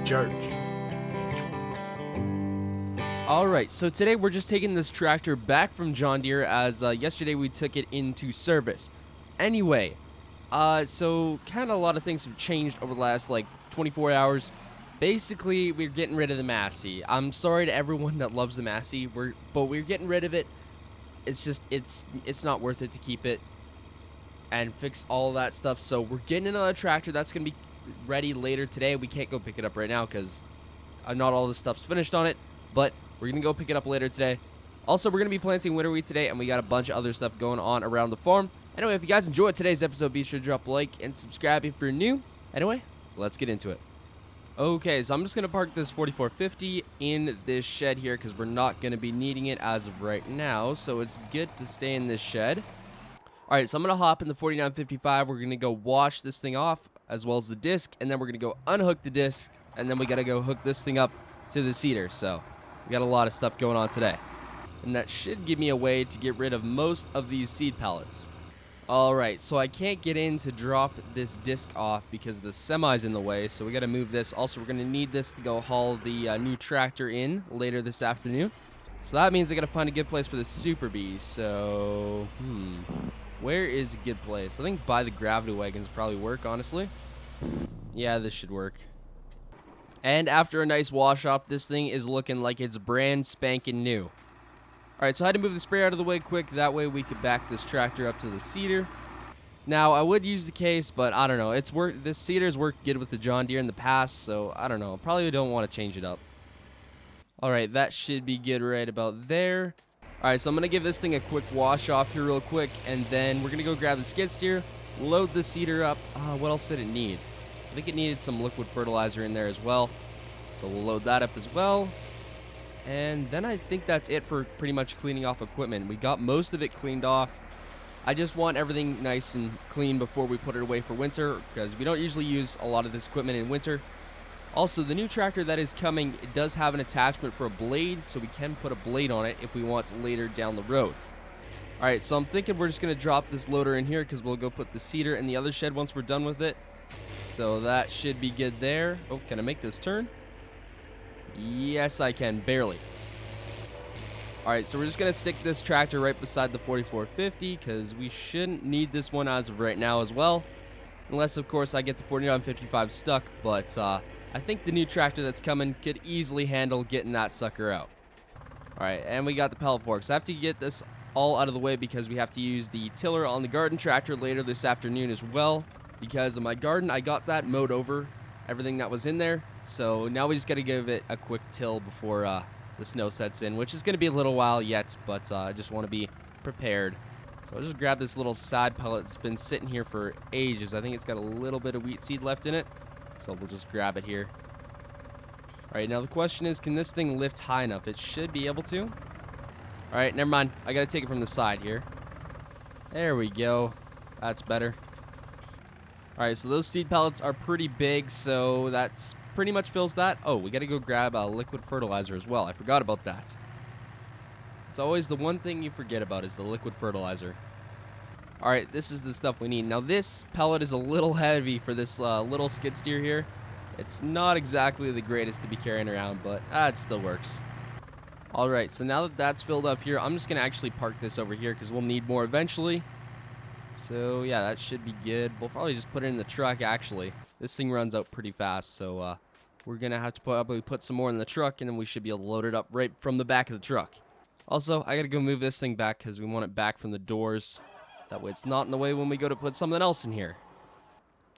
church. Alright, so today we're just taking this tractor back from John Deere as yesterday we took it into service. Anyway, so kind of a lot of things have changed over the last 24 hours. Basically, we're getting rid of the Massey. I'm sorry to everyone that loves the Massey, but we're getting rid of it. It's just, it's not worth it to keep it and fix all that stuff. So we're getting another tractor that's going to be ready later today. We can't go pick it up right now because not all the stuff's finished on it, but we're going to go pick it up later today. Also, we're going to be planting winter wheat today, and we got a bunch of other stuff going on around the farm. Anyway, if you guys enjoyed today's episode, be sure to drop a like and subscribe if you're new. Anyway, let's get into it. Okay, so I'm just going to park this 4450 in this shed here because we're not going to be needing it as of right now, so it's good to stay in this shed. Alright, so I'm going to hop in the 4955. We're going to go wash this thing off as well as the disc, and then we're going to go unhook the disc, and then we got to go hook this thing up to the seeder. So we got a lot of stuff going on today. And that should give me a way to get rid of most of these seed pellets. Alright, so I can't get in to drop this disc off because the semi's in the way, so we got to move this. Also, we're going to need this to go haul the new tractor in later this afternoon. So that means I got to find a good place for the Super Bee. So, where is a good place? I think by the gravity wagons probably work, honestly. Yeah, this should work. And after a nice wash off, this thing is looking like it's brand spanking new. Alright, so I had to move the spray out of the way quick. That way we could back this tractor up to the seeder. Now, I would use the case, but I don't know. This seeder's worked good with the John Deere in the past, so I don't know. Probably don't want to change it up. Alright, that should be good right about there. Alright, so I'm going to give this thing a quick wash off here real quick, and then we're going to go grab the skid steer, load the seeder up. What else did it need? I think it needed some liquid fertilizer in there as well. So we'll load that up as well. And then I think that's it for pretty much cleaning off equipment. We got most of it cleaned off. I just want everything nice and clean before we put it away for winter, because we don't usually use a lot of this equipment in winter. Also, the new tractor that is coming, it does have an attachment for a blade, so we can put a blade on it if we want later down the road. Alright, so I'm thinking we're just going to drop this loader in here because we'll go put the seeder in the other shed once we're done with it. So that should be good there. Oh, can I make this turn? Yes, I can, barely. Alright, so we're just going to stick this tractor right beside the 4450 because we shouldn't need this one as of right now as well. Unless, of course, I get the 4955 stuck, but I think the new tractor that's coming could easily handle getting that sucker out. Alright, and we got the pellet forks. I have to get this all out of the way because we have to use the tiller on the garden tractor later this afternoon as well. Because of my garden, I got that mowed over, everything that was in there. So now we just got to give it a quick till before the snow sets in, which is going to be a little while yet, but I just want to be prepared. So I'll just grab this little side pellet. It's been sitting here for ages. I think it's got a little bit of wheat seed left in it, so we'll just grab it here. Alright, now the question is, can this thing lift high enough? It should be able to. Alright, never mind. I got to take it from the side here. There we go. That's better. Alright, so those seed pellets are pretty big, so that's pretty much fills that. Oh, we got to go grab liquid fertilizer as well. I forgot about that. It's always the one thing you forget about is the liquid fertilizer. Alright, this is the stuff we need. Now, this pellet is a little heavy for this little skid steer here. It's not exactly the greatest to be carrying around, but it still works. Alright, so now that that's filled up here, I'm just going to actually park this over here because we'll need more eventually. So, yeah, that should be good. We'll probably just put it in the truck, actually. This thing runs out pretty fast, so we're going to have to probably put some more in the truck, and then we should be able to load it up right from the back of the truck. Also, I got to go move this thing back because we want it back from the doors. That way it's not in the way when we go to put something else in here.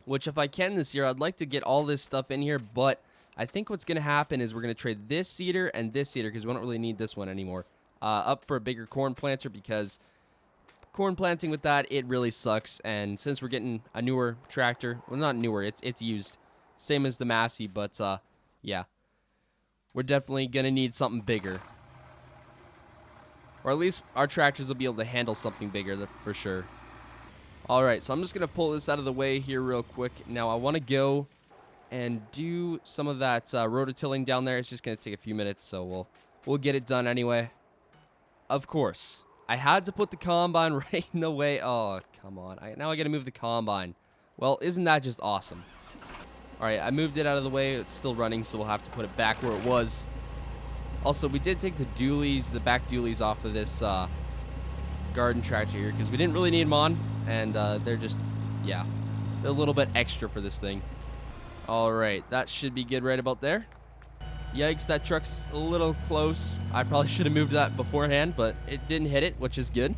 Which, if I can this year, I'd like to get all this stuff in here, but I think what's going to happen is we're going to trade this seeder and this seeder, because we don't really need this one anymore, up for a bigger corn planter, because corn planting with that, it really sucks. And since we're getting a newer tractor, well, not newer, it's used, same as the Massey, but yeah, we're definitely going to need something bigger. Or at least our tractors will be able to handle something bigger, for sure. Alright, so I'm just going to pull this out of the way here real quick. Now, I want to go and do some of that rototilling down there. It's just going to take a few minutes, so we'll get it done anyway. Of course, I had to put the combine right in the way. Oh, come on. Now I got to move the combine. Well, isn't that just awesome? All right, I moved it out of the way. It's still running, so we'll have to put it back where it was. Also, we did take the dualies, the back dualies off of this garden tractor here because we didn't really need them on, and they're just, yeah, they're a little bit extra for this thing. All right, that should be good right about there. Yikes, that truck's a little close. I probably should have moved that beforehand, but it didn't hit it, which is good.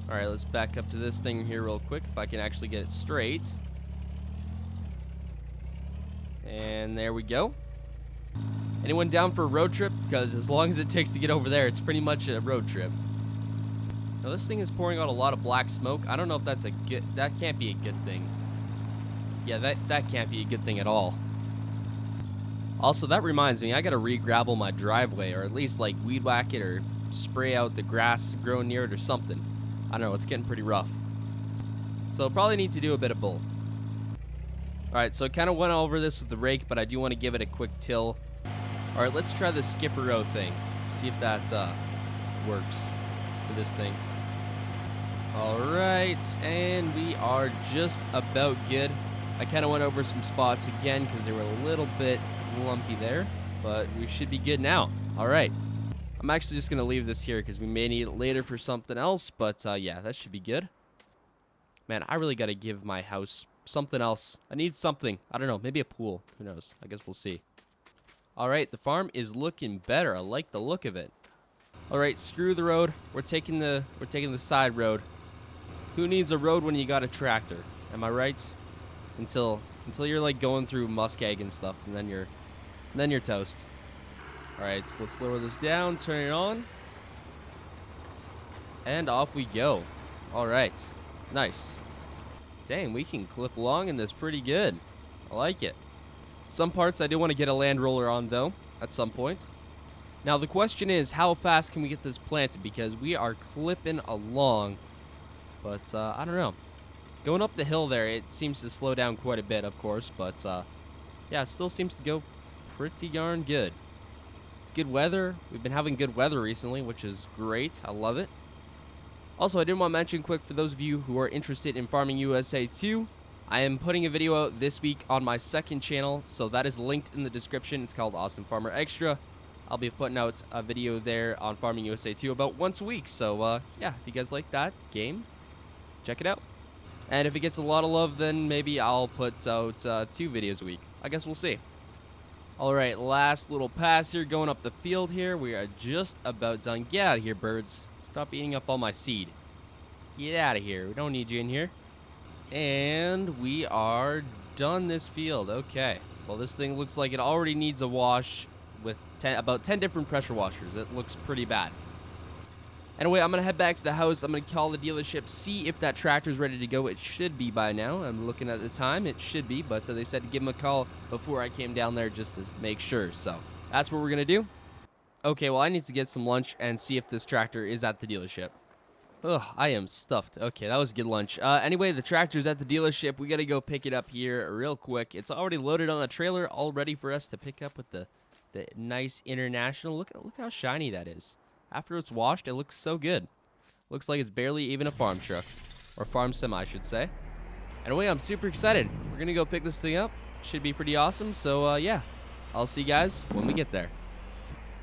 All right, let's back up to this thing here real quick if I can actually get it straight. And there we go. Anyone down for a road trip? Because as long as it takes to get over there, it's pretty much a road trip. Now this thing is pouring out a lot of black smoke. I don't know if that's a good, that can't be a good thing. Yeah, that can't be a good thing at all. Also, that reminds me, I gotta re-gravel my driveway, or at least like weed whack it or spray out the grass growing near it or something. I don't know, it's getting pretty rough. So probably need to do a bit of both. Alright, so I kind of went over this with the rake, but I do want to give it a quick till. Alright, let's try the skipper row thing. See if that works for this thing. Alright, and we are just about good. I kind of went over some spots again because they were a little bit lumpy there, but we should be good now. Alright, I'm actually just going to leave this here because we may need it later for something else, but yeah, that should be good. Man, I really got to give my house something else. I need something. I don't know, maybe a pool. Who knows? I guess we'll see. Alright, the farm is looking better. I like the look of it. Alright, screw the road. We're taking the side road. Who needs a road when you got a tractor? Am I right? Until you're like going through muskeg and stuff, and then you're toast. Alright, so let's lower this down, turn it on. And off we go. Alright. Nice. Dang, we can clip along in this pretty good. I like it. Some parts I do want to get a land roller on, though, at some point. Now, the question is, how fast can we get this planted? Because we are clipping along. But, I don't know. Going up the hill there, it seems to slow down quite a bit, of course. But, yeah, it still seems to go pretty darn good. It's good weather. We've been having good weather recently, which is great. I love it. Also, I did want to mention quick for those of you who are interested in Farming USA 2, I am putting a video out this week on my second channel, so that is linked in the description. It's called Austin Farmer Extra. I'll be putting out a video there on Farming USA 2 about once a week, so yeah, if you guys like that game, check it out. And if it gets a lot of love, then maybe I'll put out 2 videos a week. I guess we'll see. Alright, last little pass here, going up the field here. We are just about done. Get out of here, birds. Stop eating up all my seed. Get out of here. We don't need you in here. And we are done this field. Okay. Well, this thing looks like it already needs a wash with about 10 different pressure washers. It looks pretty bad. Anyway, I'm going to head back to the house. I'm going to call the dealership, see if that tractor's ready to go. It should be by now. I'm looking at the time. It should be, but they said to give them a call before I came down there just to make sure. So that's what we're going to do. Okay, well, I need to get some lunch and see if this tractor is at the dealership. Ugh, I am stuffed. Okay, that was a good lunch. Anyway, the tractor's at the dealership. We got to go pick it up here real quick. It's already loaded on the trailer, all ready for us to pick up with the nice International. Look how shiny that is. After it's washed, it looks so good. Looks like it's barely even a farm truck. Or farm semi, I should say. Anyway, I'm super excited. We're going to go pick this thing up. Should be pretty awesome. So, yeah. I'll see you guys when we get there.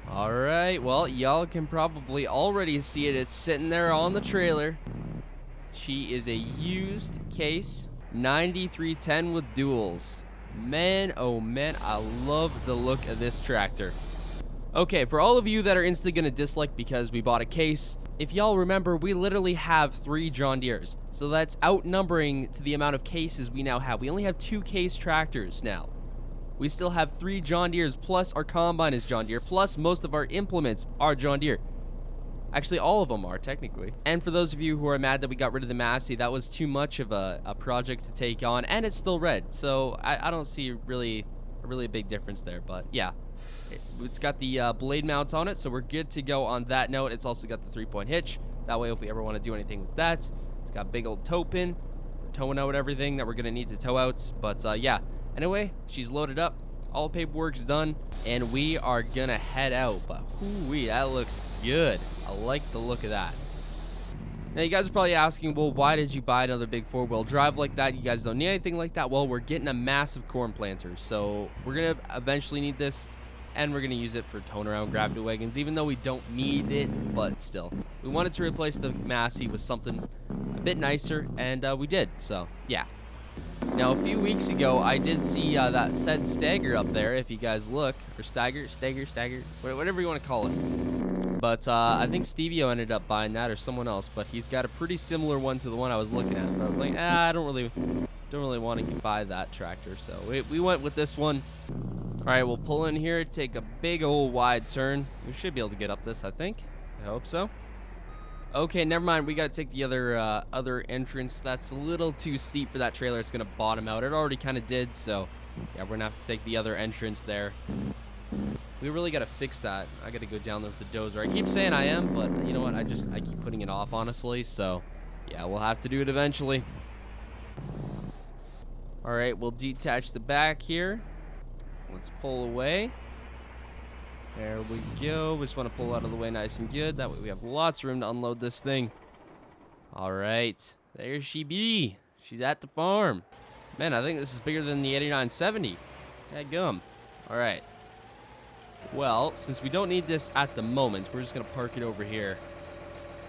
Alright, well, y'all can probably already see it. It's sitting there on the trailer. She is a used case 9310 with duals. Man, oh man, I love the look of this tractor. Okay, for all of you that are instantly going to dislike because we bought a case, if y'all remember, we literally have 3 John Deeres. So that's outnumbering to the amount of cases we now have. We only have 2 case tractors now. We still have 3 John Deeres, plus our combine is John Deere, plus most of our implements are John Deere. Actually, all of them are, technically. And for those of you who are mad that we got rid of the Massey, that was too much of a project to take on, and it's still red. So I don't see really a big difference there, but yeah. It's got the blade mounts on it, so we're good to go on that note. It's also got the 3-point hitch. That way, if we ever want to do anything with that, it's got a big old tow pin. We're towing out everything that we're going to need to tow out. But yeah, anyway, she's loaded up. All paperwork's done, and we are going to head out. But whoo-wee, that looks good. I like the look of that. Now, you guys are probably asking, well, why did you buy another big four-wheel drive like that? You guys don't need anything like that. Well, we're getting a massive corn planter, so we're going to eventually need this, and we're going to use it for towing around gravity wagons, even though we don't need it, but still. We wanted to replace the Massey with something a bit nicer, and we did, so yeah. Now, a few weeks ago, I did see that said Stagger up there, if you guys look, or Stagger, whatever you want to call it. But I think Stevio ended up buying that, or someone else. But he's got a pretty similar one to the one I was looking at. But I was like, I don't really want to buy that tractor. So we went with this one. All right, we'll pull in here, take a big old wide turn. We should be able to get up this, I think. I hope so. Okay, never mind. We got to take the other entrance. That's a little too steep for that trailer. It's gonna bottom out. It already kind of did. So yeah, we're gonna have to take the other entrance there. We really got to fix that. I got to go down there with the dozer. I keep saying I am, but you know what? I keep putting it off, honestly. So, yeah, we'll have to do it eventually. All right, we'll detach the back here. Let's pull away. There we go. We just want to pull out of the way nice and good. That way we have lots of room to unload this thing. All right. There she be. She's at the farm. Man, I think this is bigger than the 8970. Dadgum. All right. Well, since we don't need this at the moment, we're just going to park it over here.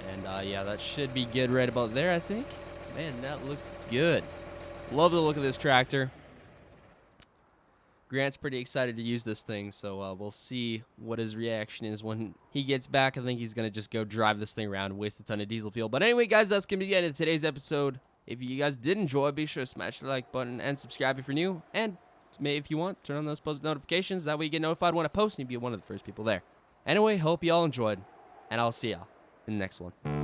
And, yeah, that should be good right about there, I think. Man, that looks good. Love the look of this tractor. Grant's pretty excited to use this thing, so we'll see what his reaction is when he gets back. I think he's going to just go drive this thing around and waste a ton of diesel fuel. But anyway, guys, that's going to be the end of today's episode. If you guys did enjoy, be sure to smash the like button and subscribe if you're new. And if you want, turn on those post notifications. That way you get notified when I post and you'll be one of the first people there. Anyway, hope you all enjoyed, and I'll see y'all in the next one.